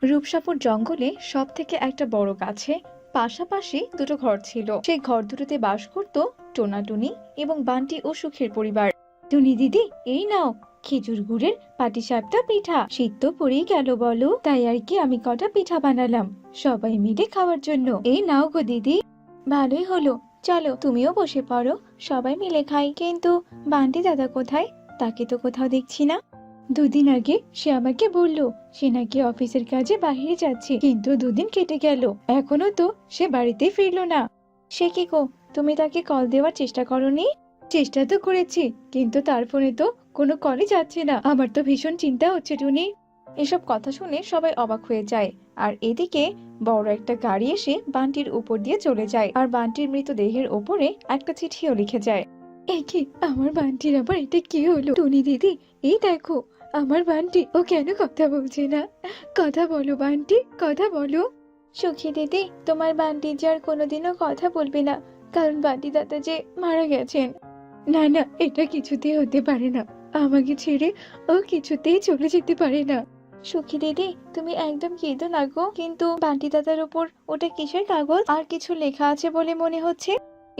রূপসাপুর জঙ্গলে সব থেকে একটা বড় গাছে পাশাপাশি দুটো ঘর ছিল। সেই ঘর দুটোতে বাস করত টোনাটুনি এবং বান্টি ও সুখের পরিবার। টুনি দিদি, এই নাও খেজুর গুড়ের পাটিসাপটা পিঠা। শীত তো পড়েই গেল বলো, তাই আর কি আমি কটা পিঠা বানালাম সবাই মিলে খাওয়ার জন্য। এই নাও গো দিদি। ভালোই হলো, চলো তুমিও বসে পড়ো, সবাই মিলে খাই। কিন্তু বান্টি দাদা কোথায়? তাকে তো কোথাও দেখছি না। দুদিন আগে সে আমাকে বলল সে নাকি অফিসের কাজে বাইরে যাচ্ছে, কিন্তু দুদিন কেটে গেল, এখনো তো সে বাড়িতেই ফিরলো না। সে কি গো, তুমি তাকে কল দেওয়ার চেষ্টা করোনি? চেষ্টা তো করেছি, কিন্তু তার ফোনে তো কোনো কলই যাচ্ছে না। আমার তো ভীষণ চিন্তা হচ্ছে টুনি। এসব কথা শুনে সবাই অবাক হয়ে যায়। আর এদিকে বড় একটা গাড়ি এসে বান্টির উপর দিয়ে চলে যায়, আর বান্টির মৃতদেহের ওপরে একটা চিঠিও লিখে যায়। এ কি, আমার বান্টির আবার এটা কি হলো? টুনি দিদি, এই দেখো আমার বান্টি, ও কেন কথা বলছে না? কথা বলো বান্টি, কথা বলো। সুখী দিদি, তোমার বান্টি যে আর কোনোদিনও কথা বলবে না, কারণ বান্টি দাদা যে মারা গেছেন। না না, এটা কিছুতেই হতে পারে না। আমাকে ছেড়ে ও কিছুতেই চলে যেতে পারে না। সুখী দিদি, তুমি একদম কেঁদো না গো। কিন্তু বান্টি দাদার উপর ওটা কিসের কাগজ? আর কিছু লেখা আছে বলে মনে হচ্ছে।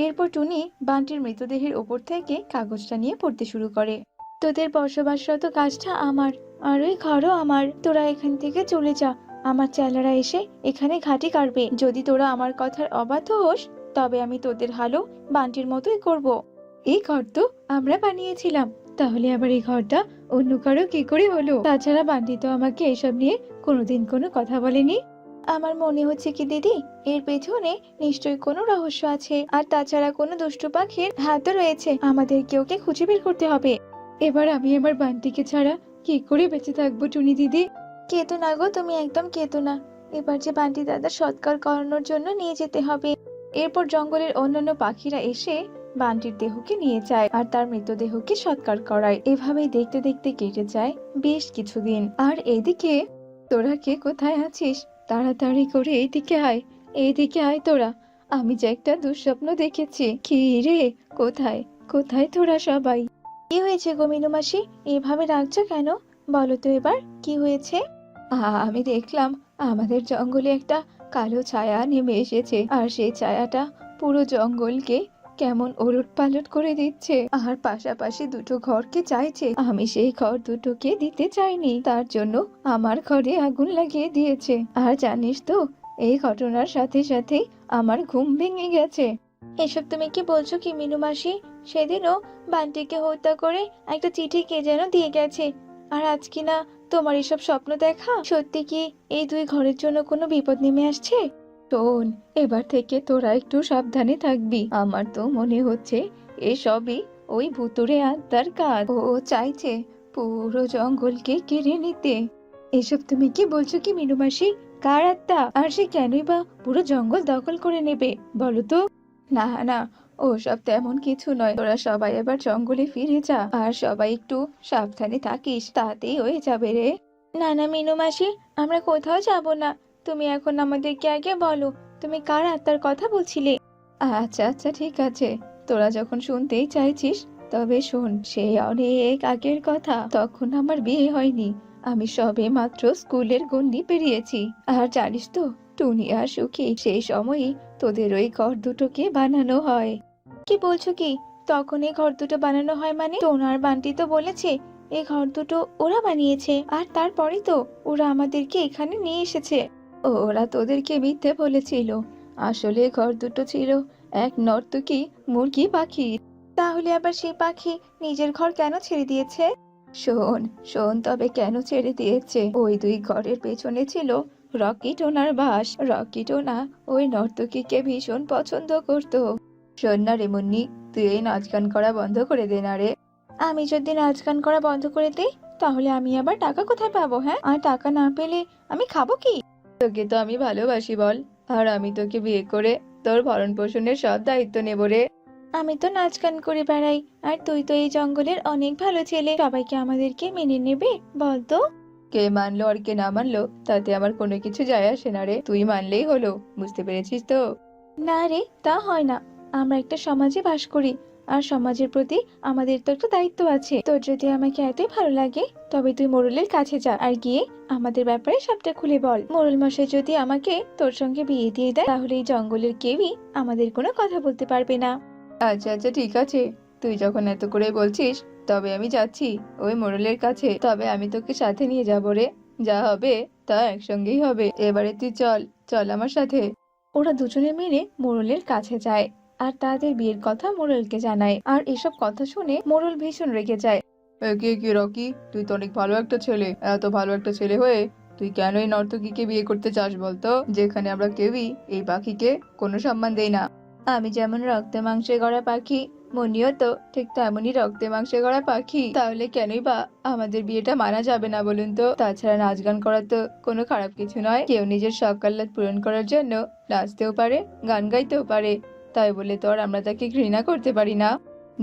এরপর টুনি বান্টির মৃতদেহের ওপর থেকে কাগজটা নিয়ে পড়তে শুরু করে। তোদের বসবাসরত গাছটা আমার, আর ওই ঘরও আমার। তোরা এখান থেকে চলে যা। আমার চেলারা এসে এখানে ঘাঁটি কাটবে। যদি তোরা আমার কথার অবাধ্য হোস, তবে আমি তোদের হালও বান্টির মতোই করব। এই ঘর তো আমরা বানিয়েছিলাম, তাহলে আবার এই ঘরটা অন্য কারো কি করে হলো? তাছাড়া বান্টি তো আমাকে এসব নিয়ে কোনোদিন কোনো কথা বলেনি। আমার মনে হচ্ছে কি দিদি, এর পেছনে নিশ্চয়ই কোনো রহস্য আছে। আর তাছাড়া কোনো দুষ্টু পাখির হাতও রয়েছে। আমাদেরকে ওকে খুঁজে বের করতে হবে। এবার আমি আমার বান্টিকে ছাড়া কি করে বেঁচে থাকবো টুনি দিদি? কেতো না গো, তুমি একদম কেতো না। এবার যে বান্টি দাদা সৎকার করানোর জন্য নিয়ে যেতে হবে। এরপর জঙ্গলের অন্যান্য পাখিরা এসে বান্টির দেহকে নিয়ে যায় আর তার মৃতদেহকে সৎকার করায়। এভাবেই দেখতে দেখতে কেটে যায় বেশ কিছুদিন। আর এদিকে, তোরা কে কোথায় আছিস? তাড়াতাড়ি করে এইদিকে আয়, এইদিকে আয় তোরা। আমি যে একটা দুঃস্বপ্ন দেখেছি। কি রে, কোথায় কোথায় তোরা সবাই? কি হয়েছে গো মিনু মাসি, এভাবে রাখছো কেন? বলো তো এবার কি হয়েছে? আমি দেখলাম আমাদের জঙ্গলে একটা কালো ছায়া নেমে এসেছে, আর সেই ছায়াটা পুরো জঙ্গলকে কেমন ওলটপালট করে দিচ্ছে, আর পাশাপাশি দুটো ঘরকে চাইছে। আমি সেই ঘর দুটোকে দিতে চাইনি, তার জন্য আমার ঘরে আগুন লাগিয়ে দিয়েছে। আর জানিস তো, এই ঘটনার সাথে সাথে আমার ঘুম ভেঙে গেছে। এসব তুমি কি বলছো কি মিনু মাসি? সেদিনও বান্টিকে হত্যা করে একটা চিঠি কে যেন দিয়ে গেছে, আর আজ কি না তোমার এসব স্বপ্ন দেখা? সত্যি কি এই দুই ঘরের জন্য কোনো বিপদ নেমে আসছে? শোন, এবার থেকে তোরা একটু সাবধানে থাকবি। আমার তো মনে হচ্ছে এসবই ওই ভুতুড়ে আত্মার কাজ। ও চাইছে পুরো জঙ্গলকে কেড়ে নিতে। এসব তুমি কি বলছো কি মিনু মাসি? কার আত্মা? আর সে কেনই বা পুরো জঙ্গল দখল করে নেবে বলো তো? না না, ওসব তেমন কিছু নয়। তোরা সবাই এবার জঙ্গলে ফিরে যা, আর সবাই একটু সাবধানে থাকিস, তাতেই হয়ে যাবে রে। না না মিনু মাসি, আমরা কোথাও যাব না। তুমি এখন আমাদেরকে আগে বলো, তুমি কার আত্মার কথা বলছিলে? আচ্ছা আচ্ছা, ঠিক আছে, তোরা যখন শুনতেই চাইছিস, তবে শোন। সেই অনেক আগের কথা, তখন আমার বিয়ে হয়নি। আমি সবে মাত্র স্কুলের গণ্ডি পেরিয়েছি। আর জানিস তো, টুনি আর সুখী সেই সময়ই তোদের ওই ঘর দুটোকে বানানো হয়। কি বলছো কি? তখন এই ঘর দুটো বানানো হয় মানে? টোনার বান্টি তো বলেছে এই ঘর দুটো ওরা বানিয়েছে, আর তারপরেই তো ওরা আমাদেরকে এখানে নিয়ে এসেছে। ওরা তোদেরকে মিথ্যে বলেছিল। আসলে ঘর দুটো ছিল এক নর্তকী মুরগি পাখি। তাহলে আবার সেই পাখি নিজের ঘর কেন ছেড়ে দিয়েছে? শোন শোন, তবে কেন ছেড়ে দিয়েছে। ওই দুই ঘরের পেছনে ছিল রকি টোনার বাস। রকি টোনা ওই নর্তকীকে ভীষণ পছন্দ করতো। শোন না রে মুন্নি, তুই এই নাচ গান করা বন্ধ করে দে না রে। আমি যদি নাচ গান করা বন্ধ করে দিই, তাহলে আমি আবার টাকা কোথায় পাবো? হ্যাঁ, আর টাকা না পেলে আমি খাবো কি? তোকে তো আমি ভালোবাসি বল, আর আমি তোকে বিয়ে করে তোর ভরণ পোষণের সব দায়িত্ব নেব রে। আমি তো নাচ গান করে বেড়াই, আর তুই তো এই জঙ্গলের অনেক ভালো ছেলে, সবাইকে আমাদেরকে মেনে নেবে বল তো? কে মানলো আর কে না মানলো তাতে আমার কোনো কিছু যায় আসে না রে, তুই মানলেই হলো। বুঝতে পেরেছিস তো? না রে, তা হয় না। আমরা একটা সমাজে বাস করি, আর সমাজের প্রতি আমাদের তো একটা দায়িত্ব আছে। তোর যদি আমাকে এতই ভালো লাগে তবে তুই মোড়লের কাছে যা আর গিয়ে আমাদের ব্যাপারে সবটা খুলে বল। মোড়ল মশাই যদি আমাকে তোর সঙ্গে বিয়ে দিয়ে দেয় তাহলে এই জঙ্গলের কেউই আমাদের কোনো কথা বলতে পারবে না। আচ্ছা আচ্ছা, ঠিক আছে, তুই যখন এত করে বলছিস তবে আমি যাচ্ছি ওই মোড়লের কাছে। তবে আমি তোকে সাথে নিয়ে যাবো রে, যা হবে তা একসঙ্গেই হবে। এবারে তুই চল, চল আমার সাথে। ওরা দুজনে মিলে মোড়লের কাছে যায় আর তাদের বিয়ের কথা মোড়লকে জানায়। আর এসব কথা শুনে মোড়ল ভীষণ রেগে যায়। কি কি রকি, তুই তো অনেক ভালো একটা ছেলে, এত ভালো একটা ছেলে হয়ে তুই কেন এই নর্তকীকে বিয়ে করতে চাস বলতো, যেখানে আমরা কেউই এই পাখিকে কোনো সম্মান দেই না। আমি যেমন রক্তে মাংসে গড়া পাখি, মনিও তো ঠিক তেমনই রক্তে মাংসে গড়া পাখি। তাহলে কেনই বা আমাদের বিয়েটা মানা যাবে না বলুন তো? তাছাড়া নাচ গান করা তো কোনো খারাপ কিছু নয়। কেউ নিজের শখ আহ্লাদ পূরণ করার জন্য নাচতেও পারে, গান গাইতেও পারে, তাই বলে তো আর আমরা তাকে ঘৃণা করতে পারি না।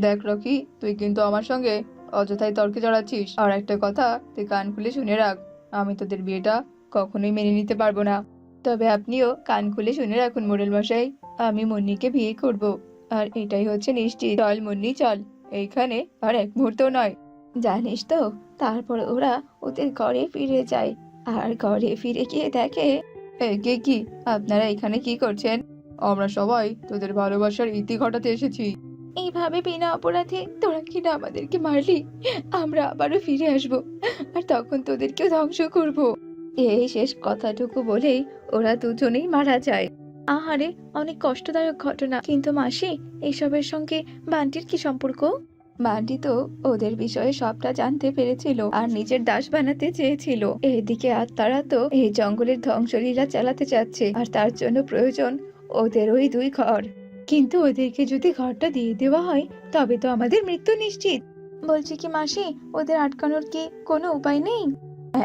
দেখ রকি, তুই কিন্তু আমার সঙ্গে অযথাই তর্কে জড়াচ্ছিস। আর একটা কথা তুই কান খুলে শুনে রাখ, আমি তোদের বিয়েটা কখনোই মেনে নিতে পারবো না। তবে আপনিও কান খুলে শুনে রাখুন মোড়ল মশাই, আমি মুন্নিকে বিয়ে করব, আর এটাই হচ্ছে নিশ্চিত। চল মুন্নি চল, এইখানে আর এক মুহূর্ত নয়। জানিস তো, তারপর ওরা ওদের ঘরে ফিরে যায় আর ঘরে ফিরে গিয়ে দেখে কে কি, আপনারা এখানে কি করছেন? আমরা সবাই তোদের ভালোবাসার ইতি ঘটাতে এসেছি। এইভাবে বিনা অপরাধে তোরা কিনা আমাদেরকে মারলি, আমরা আবারও ফিরে আসব আর তখন তোদেরকেও ধ্বংস করব। এই শেষ কথাটুকু বলেই ওরা দুজনেই মারা যায়। আহারে, অনেক কষ্টদায়ক ঘটনা। কিন্তু মাসি, এইসবের সঙ্গে বান্টির কি সম্পর্ক? বান্টি তো ওদের বিষয়ে সবটা জানতে পেরেছিল আর নিজের দাস বানাতে চেয়েছিল। এদিকে আত্মারা তো এই জঙ্গলের ধ্বংসলীলা চালাতে চাচ্ছে আর তার জন্য প্রয়োজন ওদের ওই দুই ঘর। কিন্তু ওদেরকে যদি ঘরটা দিয়ে দেওয়া হয় তবে তো আমাদের মৃত্যু নিশ্চিত। বলছি কি মাসি, ওদের আটকানোর কি কোনো উপায় নেই?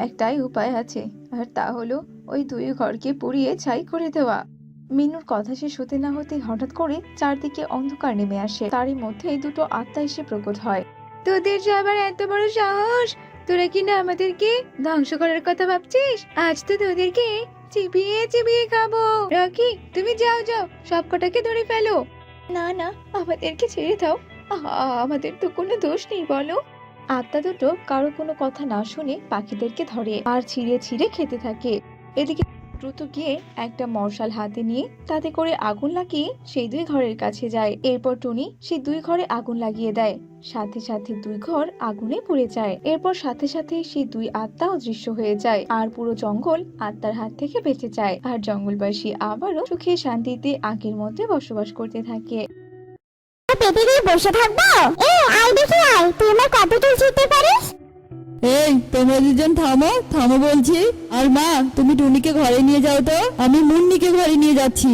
একটাই উপায় আছে, আর তা হলো ওই দুই ঘরকে পুড়িয়ে ছাই করে দেওয়া। মিনুর কথা শেষ হতে না হতে হঠাৎ করে চারদিকে অন্ধকার নেমে আসে। তারই মধ্যে দুটো আত্মা এসে প্রকট হয়। তোদের যে আবার এত বড় সাহস, তোরা কিনা আমাদেরকে ধ্বংস করার কথা ভাবছিস? আজ তো তোদেরকে চিবিয়ে চিবিয়ে খাবো। রকি, তুমি যাও যাও, সব কটাকে ধরে ফেলো। না না, আমাদেরকে ছেড়ে দাও, আমাদের তো কোনো দোষ নেই বলো। আত্মা দুটো কারো কোনো কথা না শুনে পাখিদেরকে ধরে আর ছিঁড়ে ছিঁড়ে খেতে থাকে। এদিকে দ্রুত গিয়ে একটা মশাল হাতে নিয়ে তাতে করে আগুন লাগিয়ে সেই দুই ঘরের কাছে যায়। এরপর টুনি সেই দুই ঘরে আগুন লাগিয়ে দেয়, সাথে সাথে দুই ঘর আগুনে পুড়ে যায়। এরপর সাথে সাথে সেই দুই আত্মা অদৃশ্য হয়ে যায় আর পুরো জঙ্গল আত্মার হাত থেকে বেঁচে যায়। আর জঙ্গলবাসী আবারও সুখে শান্তিতে আগের মধ্যে বসবাস করতে থাকে। পেটে দিয়ে বসে থাকবো? আয় দেখি আয়, তুই আমার কত চুল ছিঁড়তে পারিস? এই তোমরা দুজন থামো থামো বলছি। আর মা, তুমি টুনিকে ঘরে নিয়ে যাও তো, আমি মুন্নিকে ঘরে নিয়ে যাচ্ছি।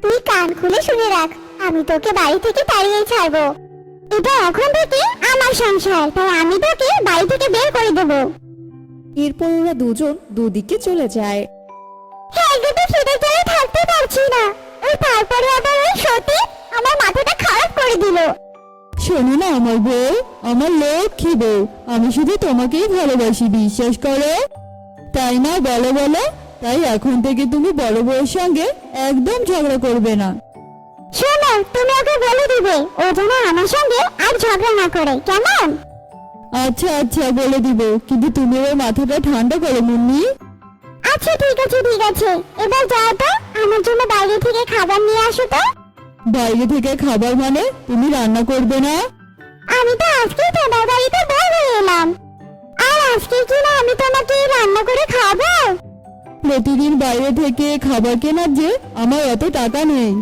তুই কান খুলে শুনে রাখ, আমি তোকে বাড়ি থেকে তাড়িয়ে ছাড়বো। এটা এখন থেকে আমার সংসার, তাই আমি তোকে বাড়ি থেকে বের করে দেবো। এরপর ওরা দুজন দুদিকে চলে যায়। হ্যাঁ, দুটো খিদে জ্বালায় থাকতে পারছি না। ওই তারপরে আবার ওই সতী আমার মাথাটা খারাপ করে দিল। শোনো না আমার বউ, আমার লক্ষ্মী বউ, আমি শুধু তোমাকেই ভালোবাসি, বিশ্বাস করো। তাই না বলো বলো? তাই এখন থেকে তুমি বড় বউয়ের সঙ্গে একদম ঝগড়া করবে না। শোনো, তুমি ওকে বলে দিবে ও যেন আমার সঙ্গে আর ঝগড়া না করে, কেমন? আচ্ছা আচ্ছা বলে দিব, কিন্তু তুমি ওর মাথাটা ঠান্ডা করো মুন্নি। আচ্ছা ঠিক আছে ঠিক আছে, এবার যাও তো, আমার জন্য বাইরে থেকে খাবার নিয়ে আসো তো। বাইরে থেকে খাবার মানে তুমি রান্না করবে না? আমি তো আজকে তোমার বাড়িতে বউ হয়ে এলাম, আর আজকে কি না আমি তোমাকে রান্না করে খাবো? প্রতিদিন বাইরে থেকে খাবার কেনার যে আমার অত টাকা নেই।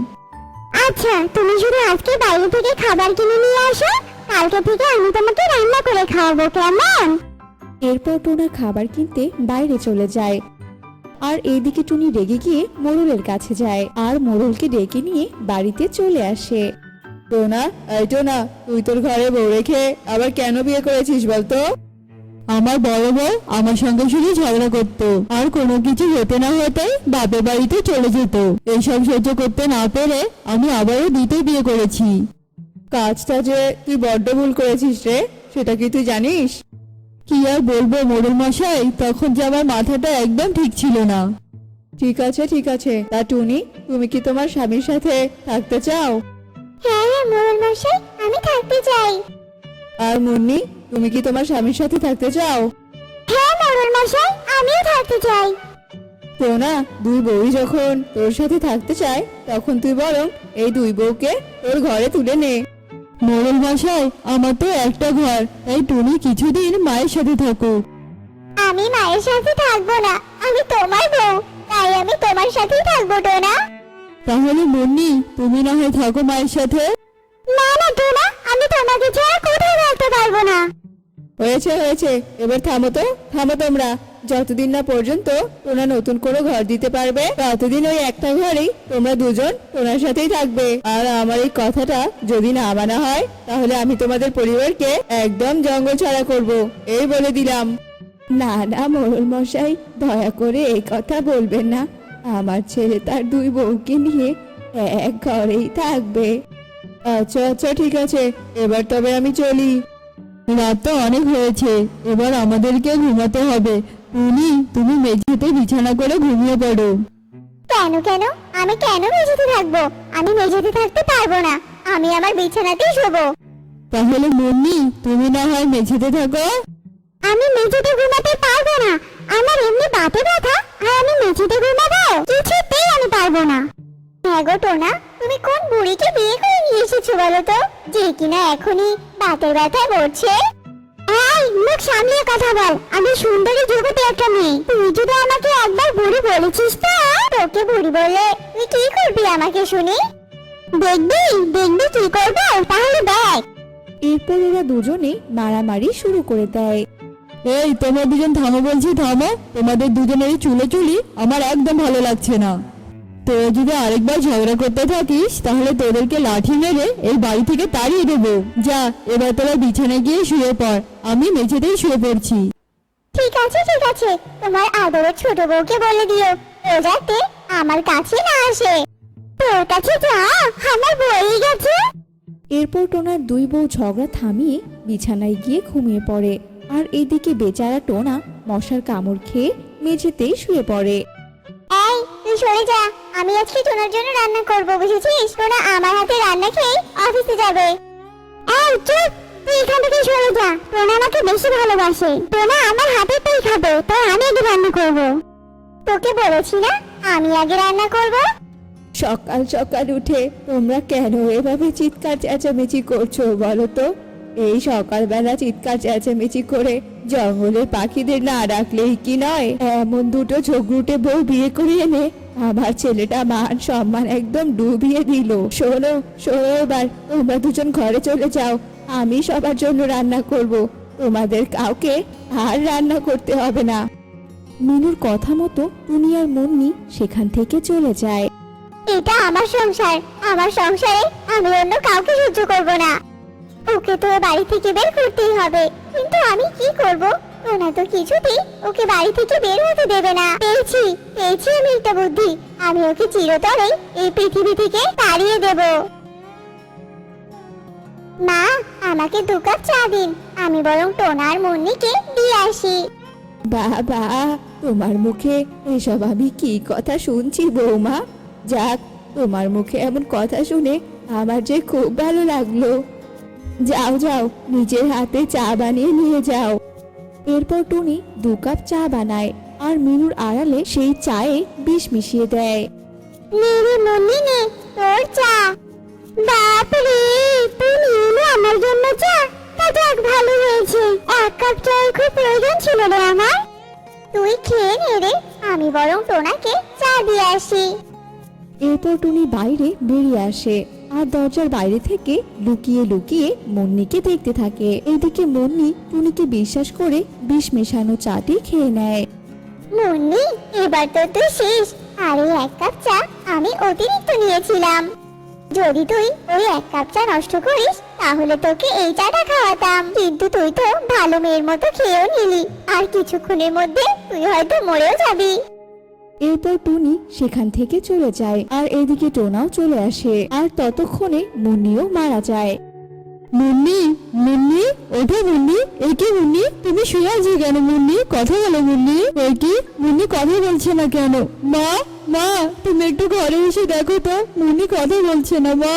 আচ্ছা, তুমি শুধু আজকে বাইরে থেকে খাবার কিনে নিয়ে আসো, কালকে থেকে আমি তোমাকে রান্না করে খাওয়াবো, কেমন? এরপর টোনা খাবার কিনতে বাইরে চলে যায় আর এইদিকে টুনি রেগে গিয়ে মোড়লের কাছে যায় আর মোড়লকে ডেকে নিয়ে বাড়িতে চলে আসে। টোনা, এই টোনা, তুই তোর ঘরে বউ রেখে আবার কেন বিয়ে করেছিস বলতো? আমার বড় বউ আমার সঙ্গে শুধু ঝগড়া করতো আর কোনো কিছু হতে না হতে বাপের বাড়িতে চলে যেত। এইসব সহ্য করতে না পেরে আমি আবারও দ্বিতীয় বিয়ে করেছি। কাজটা যে তুই বড্ড ভুল করেছিস রে, সেটা কি তুই জানিস? কি আর বলবো মোড়ল মশাই, তখন যে আমার মাথাটা একদম ঠিক ছিল না। ঠিক আছে, তা টুনি, তুমি কি তোমার স্বামীর সাথে থাকতে চাও? হ্যাঁ হ্যাঁ মোড়ল মশাই, আমি থাকতে চাই। আর মুন্নি, তুমি কি তোমার স্বামীর সাথে থাকতে চাও? হ্যাঁ মোড়ল মশাই, আমিও থাকতে চাই। টোনা, দুই বউই যখন তোর সাথে থাকতে চায় তখন তুই বরং এই দুই বউকে তোর ঘরে তুলে নে। মোড়ল মশাই, আমার তো একটা ঘর, তাই টুনি কিছুদিন মায়ের সাথে থাকুক। আমি মায়ের সাথে থাকবো না, আমি তোমার বউ, তাই আমি তোমার সাথেই থাকবো টোনা। তাহলে মুন্নি, তুমি না হয় থাকো মায়ের সাথে। না না টোনা, আমি তোমাকে ছাড়া কোথাও থাকতে পারবো না। হয়েছে হয়েছে, এবার থামো তো, থামো তোমরা। যতদিন না পর্যন্ত টোনা নতুন কোনো ঘর দিতে পারবে ততদিন ওই একটা ঘরেই তোমরা দুজন টোনার সাথেই থাকবে। আর আমার এই কথাটা যদি না মানা হয় তাহলে আমি তোমাদের পরিবারকে একদম জঙ্গল ছাড়া করব, এই বলে দিলাম। না না মোড়ল মশাই, দয়া করে এই কথা বলবেন না। আমার ছেলে তার দুই বউকে নিয়ে এক ঘরেই থাকবে। আচ্ছা আচ্ছা, ঠিক আছে, এবার তবে আমি চলি। রাত তো অনেক হয়েছে, এবার আমাদেরকে ঘুমাতে হবে। টুনি, তুমি মেঝেতে বিছানা করে ঘুমিয়ে পড়ো। কেন কেন, আমি কেন মেঝেতে থাকবো? আমি মেঝেতে থাকতে পারবো না, আমি আমার বিছানাতেই শোবো। তাহলে মুন্নি, তুমি না হয় মেঝেতে থাকো। আমি মেঝেতে ঘুমাতে পারবো না, আমার এমনি বাতে ব্যথা, আর আমি মেঝেতে ঘুমাবো? কিছুতেই আমি পারবো না। হ্যাঁ গো টোনা, তুমি কোন বুড়িকে বিয়ে করে নিয়ে এসেছো বলো তো, যে কিনা এখনই বাতের ব্যথায় মরছে? এই মুখ সামলিয়ে কথা বল, আমি সুন্দরী যুবতী একটা মেয়ে। তুই যদি আমাকে একবার বুড়ি বলেছিস তো, তোকে বুড়ি বললে তুই কি করবি আমাকে শুনি? দেখবি দেখবি কি করবো, তাহলে দেখ। এরপর ওরা দুজনে মারামারি শুরু করে দেয়। এই, তোমরা দুজন থামো বলছি, থামো। তোমাদের দুজনের এই চুলোচুলি আমার একদম ভালো লাগছে না। তোরা যদি আরেকবার ঝগড়া করতে থাকিস তাহলে তোদেরকে লাঠি মেরে এই বাড়ি থেকে তাড়িয়ে দেবো। যা, এবার তোরা বিছানায় গিয়ে শুয়ে পড়, আমি মেঝেতেই শুয়ে পড়ছি। ঠিক আছে ঠিক আছে, তোমার আদরের ছোট বউকে বলে দিও ও যাতে আমার কাছে না আসে। তোর কাছে যা, আমার বই গেছে। এরপর টোনার দুই বউ ঝগড়া থামিয়ে বিছানায় গিয়ে ঘুমিয়ে পড়ে। আর এদিকে বেচারা টোনা মশার কামড় খেয়ে মেঝেতেই শুয়ে পড়ে। এই তুই সরে যা, আমি আজকে টোনার জন্য রান্না করব, বুঝেছিস? টোনা আমার হাতে রান্না খেয়ে অফিসে যাবে। এই চুপ, তুই এখান থেকে সরে যা, টোনা আমাকে বেশি ভালোবাসে, টোনা আমার হাতেরটাই খাবে, তাই আমি আগে রান্না করব। তোকে বলেছি না আমি আগে রান্না করব? সকাল সকাল উঠে তোমরা কেন এভাবে চিৎকার চেঁচামেচি করছো বলো তো? এই সকালবেলা চিৎকার চেঁচামেচি করে জঙ্গলের পাখিদের না ডাকলেই কি নয়? এমন দুটো ঝগড়ুটে বউ বিয়ে করে এনে আমার ছেলেটা মান সম্মান একদম ডুবিয়ে দিল। শোনো শোনো, এবার তোমরা দুজন ঘরে চলে যাও, আমি সবার জন্য রান্না করব, তোমাদের কাউকে আর রান্না করতে হবে না। মিনুর কথা মতো টুনি আর মুন্নি সেখান থেকে চলে যায়। এটা আমার সংসার, আমার সংসারে আমি অন্য কাউকে সহ্য করব না। ওকে তো বাড়ি থেকে বের করতেই হবে, কিন্তু আমি কি করব? ওনা তো কিছুতেই ওকে বাড়ি থেকে বের হতে দেবে না। পেয়েছি পেয়েছি আমি একটা বুদ্ধি, আমি ওকে চিরতরেই এই পৃথিবী থেকে তাড়িয়ে দেব। মা, আমাকে 2 কাপ চা দিন, আমি বরং টোনা আর মুন্নিকে দিয়ে আসি। বাবা, তোমার মুখে এসব আমি কি কথা শুনছি বৌমা? যাক, তোমার মুখে এমন কথা শুনে আমার যে খুব ভালো লাগলো। যাও যাও, নিজের হাতে চা বানিয়ে নিয়ে যাও। এরপর টুনি 2 কাপ চা বানায় আর মিনুর আড়ালে সেই চায়ে বিষ মিশিয়ে দেয়। নে রে মুন্নি, নে তোর চা। বাপরে, তুই নিয়ে আমার জন্য চা? তা যাক, ভালো হয়েছে, 1 কাপ চায়ের খুব প্রয়োজন ছিল রে আমার। তুই খেয়ে নে রে, আমি বরং টোনাকে চা দিয়ে আসি। এরপর টুনি বাইরে বেরিয়ে আসে আর দরজার বাইরে থেকে লুকিয়ে লুকিয়ে মুন্নিকে দেখতে থাকে। এদিকে মুন্নি টুনিকে বিশ্বাস করে বিষ মেশানো চাটি খেয়ে নেয়। মুন্নি, এবার তো তুই শেষ, আর এই 1 কাপ চা আমি অতিরিক্ত নিয়েছিলাম। যদি তুই ওই 1 কাপ চা নষ্ট করিস তাহলে তোকে এই চাটা খাওয়াতাম, কিন্তু তুই তো ভালো মেয়ের মতো খেয়েও নিলি, আর কিছুক্ষণের মধ্যে তুই হয়তো মরেও যাবি। এরপর টুনি সেখান থেকে চলে যায় আর এদিকে টোনাও চলে আসে আর ততক্ষণে মুন্নিও মারা যায়। মুন্নি, মুন্নি, ওঠো মুন্নি। এ কি মুন্নি, তুমি শুয়ে আছো কেন? মুন্নি, কথা বলো মুন্নি। এ কি মুন্নি, কথা বলছে না কেন? মা, মা, তুমি একটু ঘরে এসে দেখো তো, মুন্নি কথা বলছে না। মা,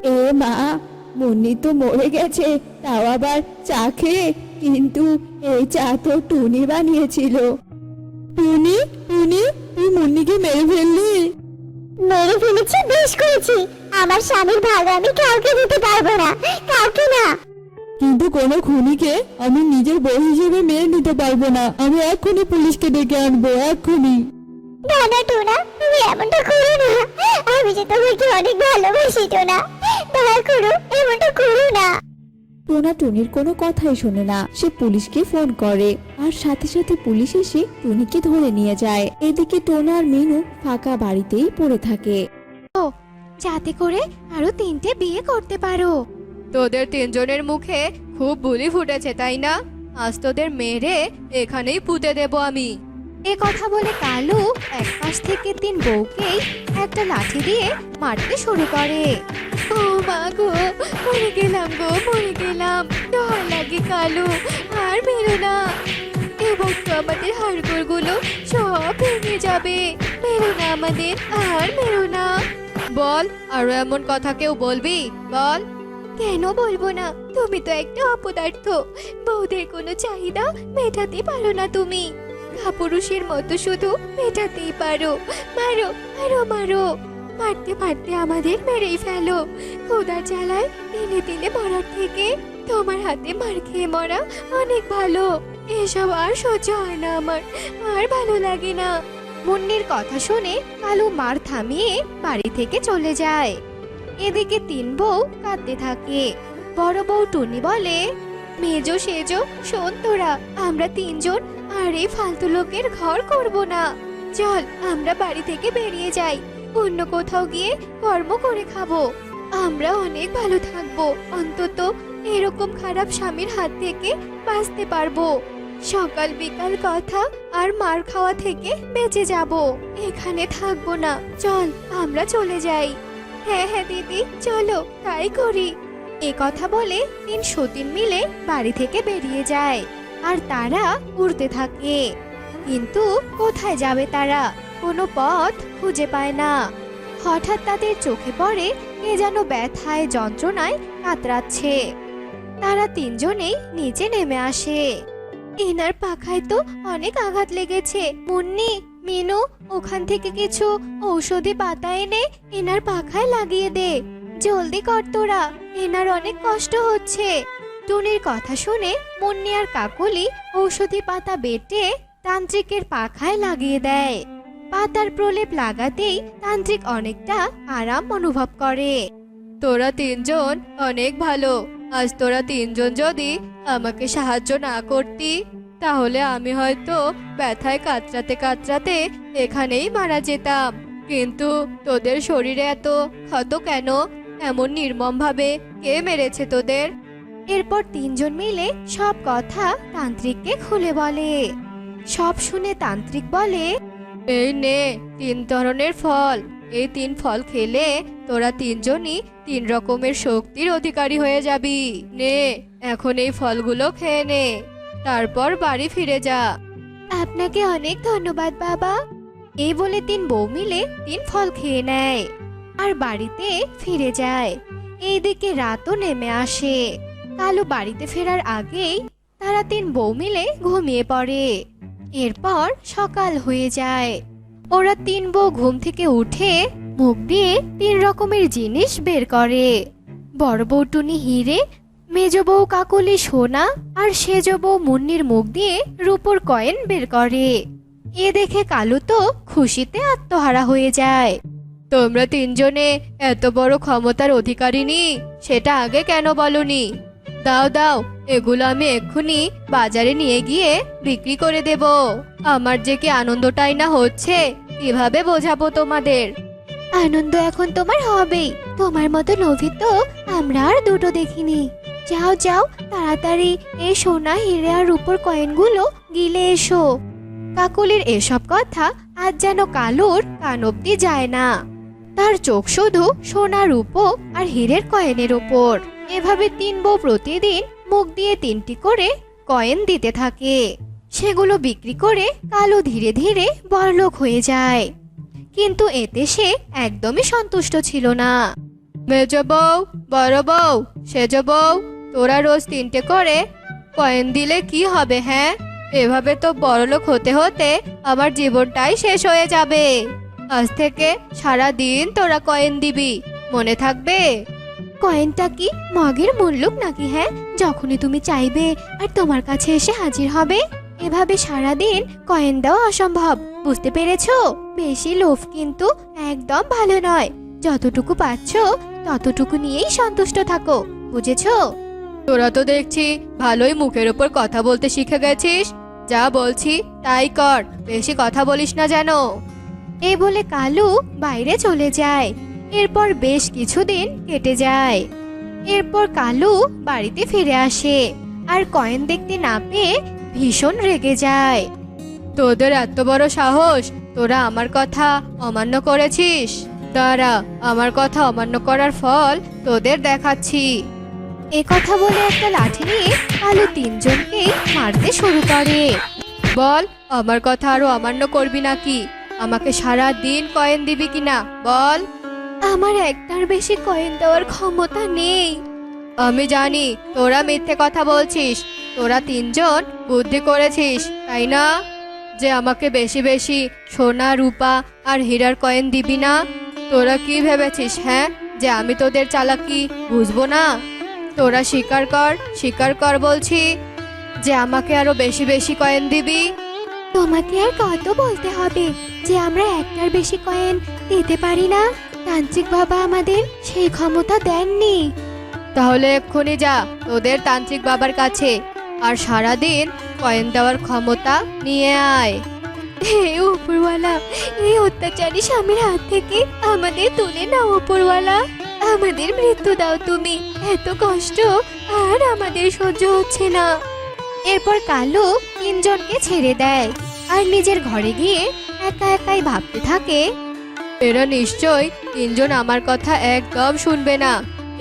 এ মা, মুন্নি তো মরে গেছে, তাও আবার চা খেয়ে। কিন্তু এই চা তো টুনি বানিয়েছিল। টুনি, টুনি, তুই মুন্নিকে মেরে ফেললি? মেরে ফেলেছি, বেশ করেছি। আমার স্বামীর ভাগ আমি কাউকে দিতে পারবো না, কাউকে না। কিন্তু কোনো খুনিকে আমি নিজের বউ হিসেবে মেনে নিতে পারবো না। আমি এক্ষুনি পুলিশকে ডেকে আনবো, এক্ষুনি। না না টোনা, তুমি এমনটা করো না। আমি যে তোমাকে অনেক ভালোবাসি টোনা, দয়া করো, এমনটা করো না। টোনা টুনির কোনো কথাই শোনে না। সে পুলিশকে ফোন করে আর সাথে সাথে পুলিশ এসে টুনিকে ধরে নিয়ে যায়। এদিকে টোনা আর মিনু ফাঁকা বাড়িতেই পড়ে থাকে। যাতে করে আরো 3টে বিয়ে করতে পারো। তোদের 3জনের মুখে খুব বুলি ফুটেছে তাই না? আজ তোদের মেরে এখানেই পুঁতে দেব আমি। এ কথা বলে কালু এক পাশ থেকে 3 বউকেই একটা লাঠি দিয়ে মারতে শুরু করে। ও মা গো, মরে গেলাম গো, মরে গেলাম। ডর লাগে কালু, আর মেরো না। এবার তো আমাদের হাড়গোড়গুলো সব ভেঙে যাবে। মেরো না আমাদের, আর মেরো না। বল, আরো এমন কথা কেউ বলবি? বল। কেন বলবো না? তুমি তো একটা অপদার্থ। বউদের কোনো চাহিদা মেটাতে পারো না তুমি। কাপুরুষের মতো শুধু মেটাতেই পারো। মারো, আরো মারো। মারতে মারতে আমাদের মেরেই ফেলো। খোদা জ্বালায় তিলে তিলে মরার থেকে তোমার হাতে মার খেয়ে মরা অনেক ভালো। এসব আর সহ্য হয় না আমার, আর ভালো লাগে না। মুন্নির কথা শুনে কালু মার থামিয়ে বাড়ি থেকে চলে যায়। এদিকে 3 বউ কাঁদতে থাকে। বড় বউ টুনি বলে, মেজো সেজো শোন তোরা, আমরা 3 জন আর এই ফালতু লোকের ঘর করব না। চল আমরা বাড়ি থেকে বেরিয়ে যাই, অন্য কোথাও গিয়ে কর্ম করে খাবো। আমরা অনেক ভালো থাকবো, অন্তত এরকম খারাপ স্বামীর হাত থেকে বাঁচতে পারবো। সকাল বিকাল কথা আর মার খাওয়া থেকে বেঁচে যাব। এখানে থাকবো না, চল আমরা চলে যাই। হ্যাঁ হ্যাঁ দিদি, চলো তাই করি। এ কথা বলে 3 সতীন মিলে বাড়ি থেকে বেরিয়ে যায় আর তারা উড়তে থাকে। কিন্তু কোথায় যাবে তারা? কোনো পথ খুঁজে পায় না। হঠাৎ তাদের চোখে পড়ে কে যেন ব্যথায় যন্ত্রণায় কাতরাচ্ছে। তারা 3 জনেই নিচে নেমে আসে। এনার পাখায় তো অনেক আঘাত লেগেছে। মুন্নি, মিনু, ওখান থেকে কিছু ঔষধি পাতা এনে এনার পাখায় লাগিয়ে দে। জলদি কর তোরা, এনার অনেক কষ্ট হচ্ছে। টুনির কথা শুনে মুন্নি আর কাকলি ঔষধি পাতা বেটে তান্ত্রিকের পাখায় লাগিয়ে দেয়। পাতার প্রলেপ লাগাতেই তান্ত্রিক অনেকটা আরাম অনুভব করে। তোরা 3 জন অনেক ভালো। আজ তোরা 3 জন যদি আমাকে সাহায্য না করতি, তাহলে আমি হয়তো ব্যথায় কাতরাতে কাতরাতে এখানেই মারা যেতাম। কিন্তু তোদের শরীরে এত ক্ষত কেন? এমন নির্মম ভাবে কে মেরেছে তোদের? এরপর 3 জন মিলে সব কথা তান্ত্রিককে খুলে বলে। সব শুনে তান্ত্রিক বলে, এই নে 3 ধরনের ফল। এই 3 ফল খেলে তোরা 3 জনই 3 রকমের শক্তির অধিকারী হয়ে যাবি। নে, এখন এই ফলগুলো খেয়ে নে, তারপর বাড়ি ফিরে যা। আপনাকে অনেক ধন্যবাদ বাবা। এই বলে 3 বউ মিলে 3 ফল খেয়ে নেয় আর বাড়িতে ফিরে যায়। এইদিকে রাতও নেমে আসে। কালু বাড়িতে ফেরার আগেই তারা 3 বউ মিলে ঘুমিয়ে পড়ে। এরপর সকাল হয়ে যায়। ওরা 3 বউ ঘুম থেকে উঠে মুখ দিয়ে 3 রকমের জিনিস বের করে। বড় বউ টুনি হিরে, মেজ বউ কাকলি সোনা আর সেজ বউ মুন্নির মুখ দিয়ে রূপোর কয়েন বের করে। এ দেখে কালু তো খুশিতে আত্মহারা হয়ে যায়। তোমরা 3 জনে এত বড় ক্ষমতার অধিকারিনী, সেটা আগে কেন বলনি? দাও দাও, এগুলো আমি এক্ষুনি বাজারে নিয়ে গিয়ে বিক্রি করে দেব। আমার যে কি আনন্দটাই না হচ্ছে, কিভাবে বোঝাবো তোমাদের? আনন্দ এখন তোমার হবেই। তোমার মতো লোভী তো আমরা আর দুটো দেখিনি। যাও যাও, তাড়াতাড়ি এই সোনা হিরে আর রূপোর কয়েনগুলো গিলে এসো। কাকলির এসব কথা আজ যেন কালুর কান অব্দি যায় না। তার চোখ শুধু সোনা, রূপো আর হীরের কয়েনের ওপর। এভাবে 3 বউ প্রতিদিন মুখ দিয়ে 3টি করে কয়েন দিতে থাকে। সেগুলো বিক্রি করে কালু ধীরে ধীরে বড়লোক হয়ে যায়। কিন্তু এতে সে একদমই সন্তুষ্ট ছিল না। মেজ বউ, বড় বউ, সেজ বউ, তোরা রোজ 3টে করে কয়েন দিলে কি হবে? হ্যাঁ, এভাবে তো বড়লোক হতে হতে আমার জীবনটাই শেষ হয়ে যাবে। আজ থেকে সারা দিন তোরা কয়েন দিবি, মনে থাকবে? কয়েনটা কি মগের মূল্য নাকি? হ্যাঁ, যখনই তুমি চাইবে আর তোমার কাছে এসে হাজির হবে। এভাবে সারা দিন কয়েন দেওয়া অসম্ভব, বুঝতে পেরেছো? বেশি লোভ কিন্তু একদম ভালো নয়। যতটুকু পাচ্ছো ততটুকু নিয়েই সন্তুষ্ট থাকো, বুঝেছো? তোরা তো দেখছি ভালোই মুখের ওপর কথা বলতে শিখে গেছিস। যা বলছি তাই কর, বেশি কথা বলিস না যেন। এই বলে কালু বাইরে চলে যায়। এরপর বেশ কিছুদিন কেটে যায়। এরপর কালু বাড়িতে ফিরে আসে আর কয়েন দেখতে না পেয়ে ভীষণ রেগে যায়। তোদের এত বড় সাহস, তোরা আমার কথা অমান্য করেছিস? দাঁড়া, আমার কথা অমান্য করার ফল তোদের দেখাচ্ছি। এ কথা বলে একটা লাঠি নিয়ে কালু 3জনকেই মারতে শুরু করে। বল, আমার কথা আরো অমান্য করবি নাকি? আমাকে সারা দিন কয়েন দিবি কিনা বল। আমার একটার বেশি কয়েন দেওয়ার ক্ষমতা নেই। আমি জানি তোরা মিথ্যে কথা বলছিস। তোরা 3জন বুদ্ধি করেছিস, তাই না? যে আমাকে বেশি বেশি সোনা, রূপা আর হীরার কয়েন দিবি না। তোরা কি ভেবেছিস, হ্যাঁ, যে আমি তোদের চালাকি বুঝবো না? তোরা স্বীকার কর বলছি, যে আমাকে আরো বেশি বেশি কয়েন দিবি। তোমাকে আর কত বলতে হবে যে আমরা একটার বেশি কয়েন দিতে পারি না? তান্ত্রিক বাবা আমাদের সেই ক্ষমতা দেননি। তাহলে এক্ষুনি যা তোদের তান্ত্রিক বাবার কাছে আর সারাদিন কয়েন দেওয়ার ক্ষমতা নিয়ে আয়। হে উপরওয়ালা, এই অত্যাচারী স্বামীর হাত থেকে আমাদের তুলে নাও উপরওয়ালা। আমাদের মৃত্যু দাও তুমি, এত কষ্ট আর আমাদের সহ্য হচ্ছে না। এরপর কালু 3জনকে ছেড়ে দেয় আর নিজের ঘরে গিয়ে একা একাই ভাবতে থাকে, এরা নিশ্চয় 3জন আমার কথা একদম শুনবে না।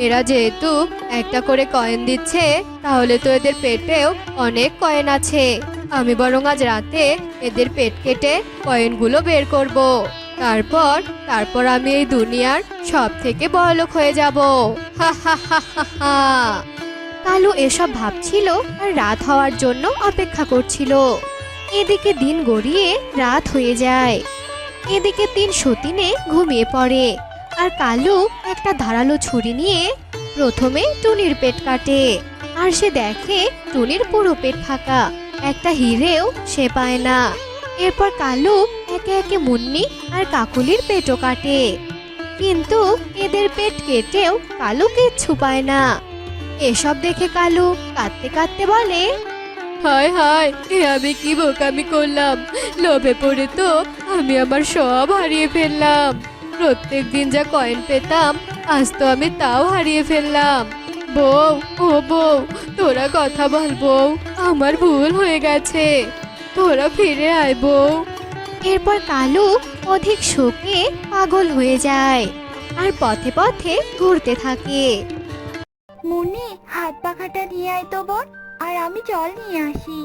এরা যেহেতু একটা করে কয়েন দিচ্ছে, তাহলে তো এদের পেটেও অনেক কয়েন আছে। আমি বরং আজ রাতে এদের পেট কেটে কয়েনগুলো বের করব। তারপর আমি এই দুনিয়ার সব থেকে বড়লোক হয়ে যাব। হা হা হা হা হা। কালু এসব ভাবছিল আর রাত হওয়ার জন্য অপেক্ষা করছিল। এদিকে দিন গড়িয়ে রাত হয়ে যায়। এদিকে 3 সতীনে ঘুমিয়ে পড়ে আর কালু একটা ধারালো ছুরি নিয়ে প্রথমে টুনির পেট কাটে। আর সে দেখে টুনির পুরো পেট ফাঁকা, একটা হিরেও সে পায় না। এরপর কালু একে একে মুন্নি আর কাকুলির পেটও কাটে, কিন্তু এদের পেট কেটেও কালু কিচ্ছু পায় না। এসব দেখে কালু কাঁদতে কাঁদতে বলে, হায় হায়, এ আমি কি বোকামি করলাম। লোভে পড়ে তো আমি আমার সব হারিয়ে ফেললাম। প্রত্যেক দিন যা কয়েন পেতাম, আজ তো আমি তাও হারিয়ে ফেললাম। বউ, ও বউ, তোরা কথা বল বউ, আমার ভুল হয়ে গেছে, তোরা ফিরে আয় বউ। এরপর কালু অধিক শোকে পাগল হয়ে যায় আর পথে পথে ঘুরতে থাকে। মুন্নি, হাত পাখাটা নিয়ে আয় তো বোন, আর আমি জল নিয়ে আসি।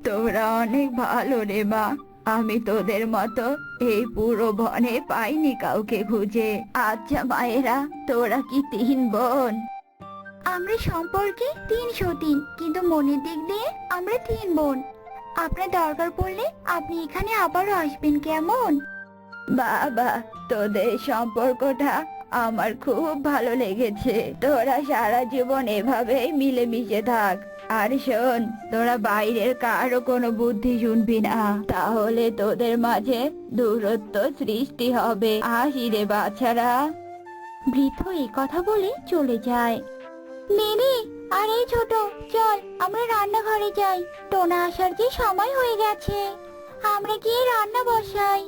তোরা অনেক ভালো রে মা। আমি তোদের মতো এই পুরো বনে পাইনি কাউকে খুঁজে। আচ্ছা মায়েরা, তোরা কি 3 বোন? আমরা সম্পর্কে 3 সতীন, কিন্তু মনের দিক দিয়ে আমরা 3 বোন। আপনার দরকার পড়লে আপনি এখানে আবারও আসবেন, কেমন? বাবা, তোদের সম্পর্কটা আমার খুব ভালো লেগেছে। তোরা সারা জীবন এভাবেই মিলেমিশে থাক। আর শোন, তোরা বাইরের কারো কোনো বুদ্ধি শুনবি না, তাহলে তোদের মাঝে দূরত্ব সৃষ্টি হবে। আসি রে বাচ্চারা। বৃদ্ধ এই কথা বলে চলে যায়। নেনে, আর এই ছোট, চল আমরা রান্নাঘরে যাই। টোনা আসার যে সময় হয়ে গেছে, আমরা গিয়ে রান্না বসাই।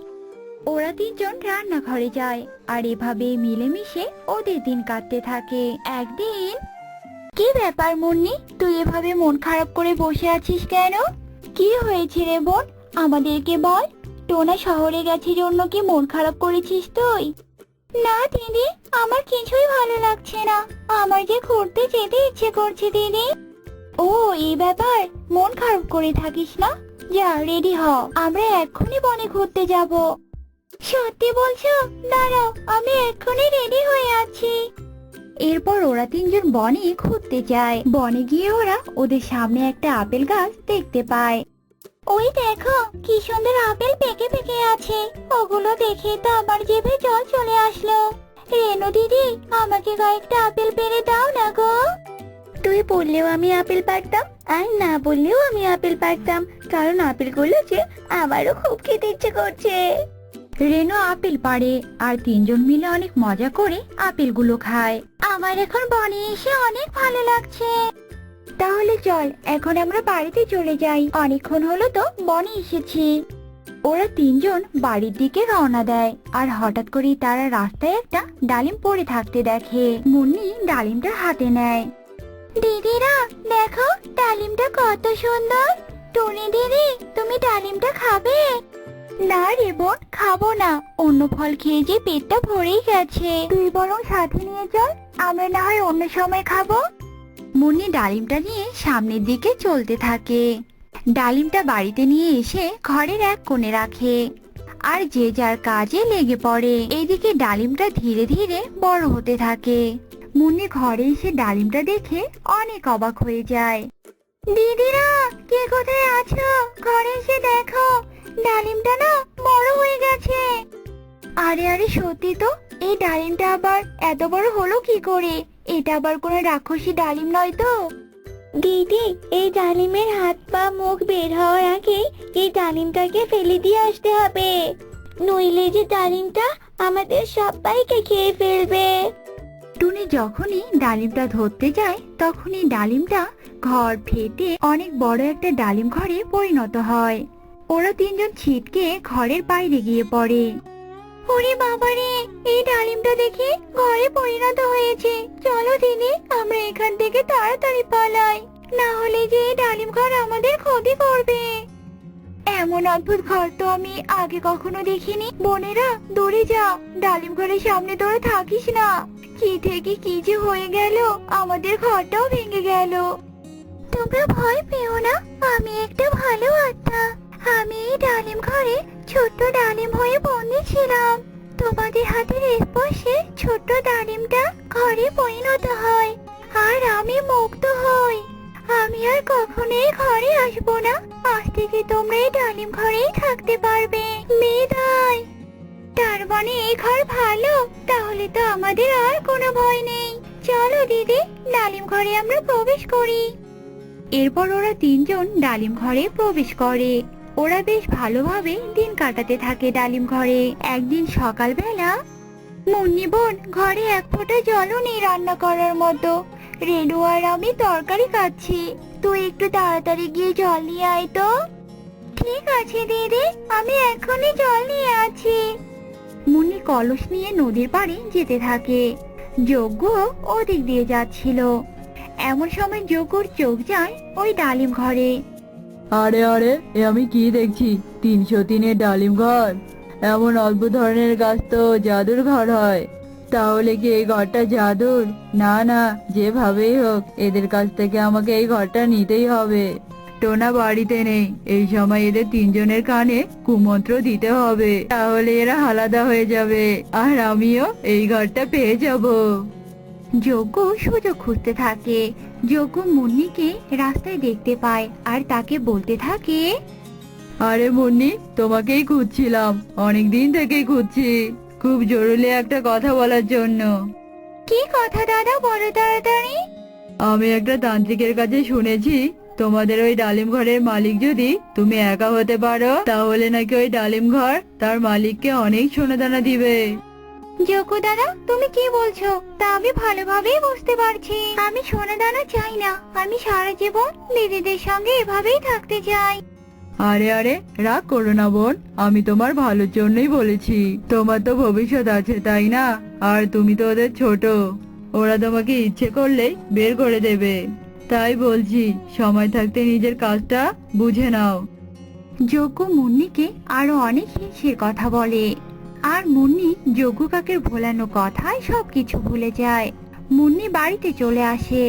ওরা 3জন রান্নাঘরে যায় আর এভাবে মিলেমিশে ওদের দিন কাটতে থাকে। একদিন, কি ব্যাপার মুন্নি, তুই এভাবে মন খারাপ করে বসে আছিস কেন? কি হয়েছে রে বোন, আমাদেরকে বল। টোনা শহরে গেছে জন্য কি মন খারাপ করেছিস তুই? না দিদি, আমার কিছুই ভালো লাগছে না। আমার যে ঘুরতে যেতে ইচ্ছে করছে দিদি। ও এই ব্যাপার, মন খারাপ করে থাকিস না। যা রেডি হ, আমরা এক্ষুনি বনে ঘুরতে যাব। সত্যি বলছো? দাঁড়াও, আমি এক্ষুনি রেডি হয়ে আছি। এরপর ওরা তিনজন বনে ঘুরতে যায়। বনে গিয়ে ওরা ওদের সামনে একটা আপেল গাছ দেখতে পায়। ওই দেখো, কি সুন্দর আপেল পেকে পেকে আছে। ওগুলো দেখে তো আমার জিভে জল চলে আসলো। রেনু দিদি, আমাকে কয়েকটা আপেল পেড়ে দাও না গো। তুই বললেও আমি আপেল পারতাম, আর না বললেও আমি আপেল পারতাম, কারণ আপেলগুলো যে আমারও খুব খেতে ইচ্ছে করছে। রেনু আপেল পাড়ে আর তিনজন মিলে অনেক মজা করে আপেলগুলো খায়। আমার এখন বনে এসে অনেক ভালো লাগছে। তাহলে চল, এখন আমরা বাড়িতে চলে যাই। অনেকক্ষণ হলো তো বনে এসেছি। ওরা তিনজন বাড়ির দিকে রওনা দেয়। আর হঠাৎ করেই তারা রাস্তায় একটা ডালিম পড়ে থাকতে দেখে। মুন্নি ডালিমটা হাতে নেয়। দিদিরা দেখো, ডালিমটা কত সুন্দর। টুনি দিদি, তুমি ডালিমটা খাবে? না রে বোন, খাবো না। অন্য ফল খেয়ে যে পেটটা ভরেই গেছে। তুই বরং সাথে নিয়ে চল, আমরা না হয় অন্য সময় খাবো। মুন্নি ডালিমটা নিয়ে সামনের দিকে চলতে থাকে। ডালিমটা বাড়িতে নিয়ে এসে ঘরের এক কোণে রাখে আর যে যার কাজে লেগে পড়ে। এইদিকে ডালিমটা ধীরে ধীরে বড় হতে থাকে। মুন্নি ঘরে এসে ডালিমটা দেখে অনেক অবাক হয়ে যায়। দিদিরা, কে কোথায় আছো? ঘরে এসে দেখো, ডালিমটা না বড় হয়ে গেছে। আরে আরে, সত্যি তো, এই ডালিমটা আবার এত বড় হলো কি করে? এটা আবার কোনো রাক্ষসী ডালিম নয় তো? দিদি, এই ডালিমের হাত পা মুখ বের হওয়ার আগে এই ডালিমটাকে ফেলে দিয়ে আসতে হবে, নইলে যে ডালিমটা আমাদের সবাইকে খেয়ে ফেলবে। টুনি যখনই ডালিমটা ধরতে যায় তখনই ডালিমটা ঘর ফেটে অনেক বড় একটা ডালিম ঘরে পরিণত হয়। ওরা তিনজন ছিটকে ঘরের বাইরে গিয়ে পড়ে। ওরে বাবারে, এই ডালিমটা দেখে ঘরে পরিণত হয়েছে। চলো দিদি, আমরা এখান থেকে তাড়াতাড়ি পালাই, না হলে যে এই ডালিম ঘর আমাদের ক্ষতি করবে। এমন অদ্ভুত ঘর তো আমি আগে কখনো দেখিনি। বোনেরা, দৌড়ে যা, ডালিম ঘরের সামনে দৌড়ে থাকিস না। কি থেকে কি যে হয়ে গেল, আমাদের ঘরটাও ভেঙে গেল। তোমরা ভয় পেও না, আমি একটা ভালো আত্মা। আমি এই ডালিম ঘরে ছোট্ট ডালিম হয়ে বন্দি ছিলাম। তোমাদের হাতের স্পর্শে ছোট্ট ডালিমটা ঘরে পরিণত হয় আর আমি মুক্ত হই। আমি আর কখনোই ঘরে আসবো না। আজ থেকে তোমরা এই ডালিম ঘরেই থাকতে পারবে। বিদায়। তার মানে এই ঘর ভালো, তাহলে তো আমাদের আর কোনো ভয় নেই। চলো দিদি, ডালিম ঘরে আমরা প্রবেশ করি। এরপর ওরা তিনজন ডালিম ঘরে প্রবেশ করে। ওরা বেশ ভালোভাবে দিন কাটাতে থাকে ডালিম ঘরে। একদিন সকালবেলা, মুন্নি বোন, ঘরে এক ফোঁটা জলও নেই রান্না করার মতো। রেনু আর আমি তরকারি খাচ্ছি। তুই একটু তাড়াতাড়ি গিয়ে জল নিয়ে আয় তো। ঠিক আছে দিদি, আমি এখনই জল নিয়ে আছি। মুন্নি কলস নিয়ে নদীর পাড়ে যেতে থাকে। যজ্ঞ ওদিক দিয়ে যাচ্ছিল। এমন সময় যজ্ঞর চোখ যায় ওই ডালিম ঘরে। আরে আরে, এ আমি কি দেখছি? 303-এর ডালিম ঘর। এমন অদ্ভুত ধরনের গাছ তো জাদুর ঘর হয়। তাহলে কি এই ঘরটা জাদুর? না না, যেভাবেই হোক এদের কাছ থেকে আমাকে এই ঘরটা নিতেই হবে। টোনা বাড়িতে নেই, এই সময় এদের তিনজনের কানে কুমন্ত্র দিতে হবে, তাহলে এরা আলাদা হয়ে যাবে আর আমিও এই ঘরটা পেয়ে যাব। যজ্ঞ সুযোগ খুঁজতে থাকে। যজ্ঞ মুন্নিকে রাস্তায় দেখতে পায় আর তাকে বলতে থাকে, আরে মুন্নি, তোমাকেই খুঁজছিলাম, অনেক দিন থেকেই খুঁজছি, খুব জরুরি একটা কথা বলার জন্য। কি কথা দাদা, বলো তাড়াতাড়ি। আমি একটা তান্ত্রিকের কাছে শুনেছি তোমাদের ওই ডালিম ঘরের মালিক যদি তুমি একা হতে পারো, তাহলে নাকি ওই ডালিম ঘর তার মালিককে অনেক সোনাদানা দিবে। যজ্ঞ দাদা, তুমি কি বলছো তা আমি ভালোভাবেই বুঝতে পারছি। আমি সোনাদানা চাই না, আমি সারা জীবন দিদিদের সঙ্গে এভাবেই থাকতে চাই। আরে আরে, রাগ করো না বোন, আমি তোমার ভালোর জন্যই বলেছি। তোমার তো ভবিষ্যৎ আছে তাই না? আর তুমি তো ওদের ছোট, ওরা তোমাকে ইচ্ছে করলেই বের করে দেবে। তাই বলছি, সময় থাকতে নিজের কাজটা বুঝে নাও। যজ্ঞ মুন্নিকে আরো অনেক হিংসের কথা বলে। আর মুন্নি যজ্ঞ কাকের ভোলানো কথায় সবকিছু ভুলে যায়। মুন্নি বাড়িতে চলে আসে।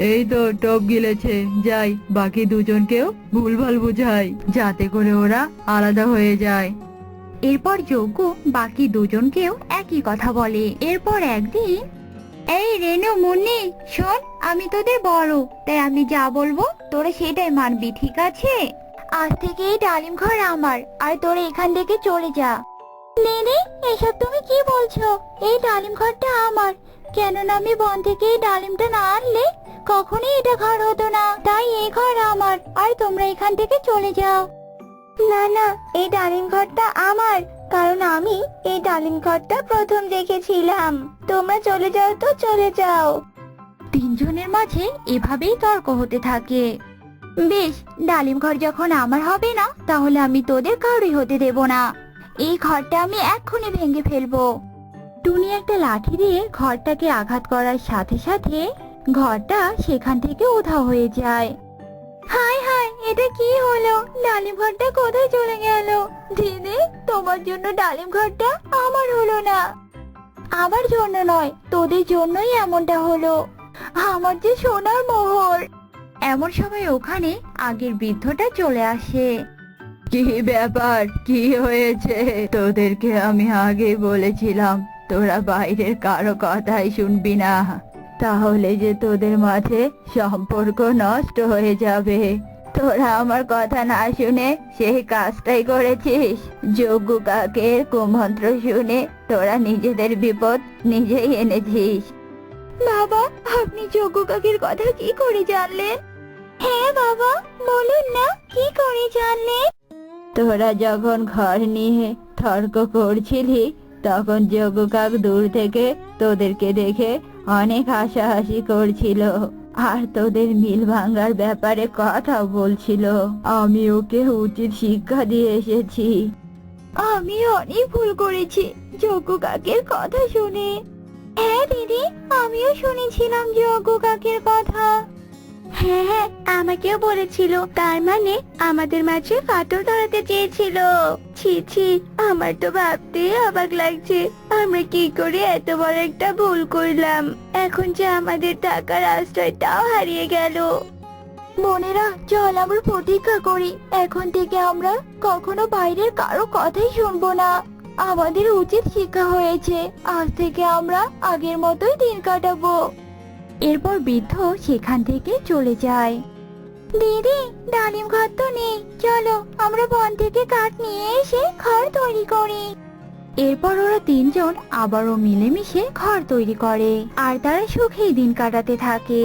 এই তো টপ গিলেছে, যাই বাকি দুজনকেও ভুলভাল বুঝাই যাতে করে ওরা আলাদা হয়ে যায়। এরপর যজ্ঞ বাকি দুজনকেও একই কথা বলে। এরপর একদিন, এই রেনু মুন্নি শোন, আমি তোদের বড়, তাই আমি যা বলবো তোরা সেটাই মানবি, ঠিক আছে? আজ থেকে এই ডালিম ঘর আমার, আর তোরা এখান থেকে চলে যা। দিদি, এসব তুমি কি বলছো? এই ডালিম ঘরটা আমার, কেননা আমি বন থেকে এই ডালিমটা না আনলে কখনোই এটা ঘর হতো না, তাই এই ঘর আমার, আর তোমরা এখান থেকে চলে যাও। না না, এই ডালিম ঘরটা আমার, কারণ আমি এই ডালিম ঘরটা প্রথম দেখেছিলাম। তোমরা চলে যাও তো চলে যাও। তিনজনের মাঝে এভাবেই তর্ক হতে থাকে। বেশ, ডালিম ঘর যখন আমার হবে না, তাহলে আমি তোদের কাউরি হতে দেব না। এই ঘরটা আমি এক্ষুনি ভেঙে ফেলবো। টুনি একটা লাঠি দিয়ে ঘরটাকে আঘাত করার সাথে সাথে ঘরটা সেখান থেকে উধাও হয়ে যায়। হায় হায়, এটা কি হলো? ডালিম ঘরটা কোথায় চলে গেল? দিদি, তোমার জন্য ডালিম ঘরটা আমার হলো না। আমার জন্য নয়, তোদের জন্যই এমনটা হলো। আমার যে সোনার মোহর। এমন সময় ওখানে আগের বৃদ্ধটা চলে আসে। কি ব্যাপার, কি হয়েছে? তোদেরকে আমি আগে বলেছিলাম তোরা বাইরের কারো কথাই শুনবি না, তাহলে যে তোদের মাঝে সম্পর্ক নষ্ট হয়ে যাবে। তোরা আমার কথা না শুনে সেই কাজটাই করেছিস। যজ্ঞ কাকের কুমন্ত্র শুনে তোরা নিজেদের বিপদ নিজেই এনেছিস। বাবা, আপনি যজ্ঞ কাকের কথা কি করে জানলেন? হ্যাঁ বাবা, বলুন না, কি করে জানলেন? তোরা যখন ঘর নিয়ে তর্ক করছিলি, তখন যজ্ঞ কাক দূর থেকে তোদেরকে দেখে অনেক হাসাহাসি করছিল, আর তোদের মিল ভাঙার ব্যাপারে কথা বলছিল। আমি ওকে উচিত শিক্ষা দিয়ে এসেছি। আমি অনেক ভুল করেছি যজ্ঞ কাকের কথা শুনে। হ্যাঁ দিদি, আমিও শুনেছিলাম যজ্ঞ কাকের কথা। হ্যাঁ হ্যাঁ, আমাকেও বলেছিল। তার মানে আমাদের মাঝে ফাটল ধরাতে চেয়েছিল। ছি ছি, আমার তো ভাবতে অবাক লাগছে, আমরা কি করে এত বড় একটা ভুল করলাম। এখন যে আমাদের টাকার আশ্রয়টাও হারিয়ে গেল। বোনেরা, চল আমরা প্রতিজ্ঞা করি, এখন থেকে আমরা কখনো বাইরের কারো কথাই শুনবো না। আমাদের উচিত শিক্ষা হয়েছে, আজ থেকে আমরা আগের মতোই দিন কাটাবো। এরপর বৃদ্ধ সেখান থেকে চলে যায়। দিদি, ডালিম ঘর তো নেই, চলো আমরা বন থেকে কাঠ নিয়ে এসে ঘর তৈরি করি। এরপর ওরা তিনজন আবারও মিলেমিশে ঘর তৈরি করে, আর তারা সুখেই দিন কাটাতে থাকে।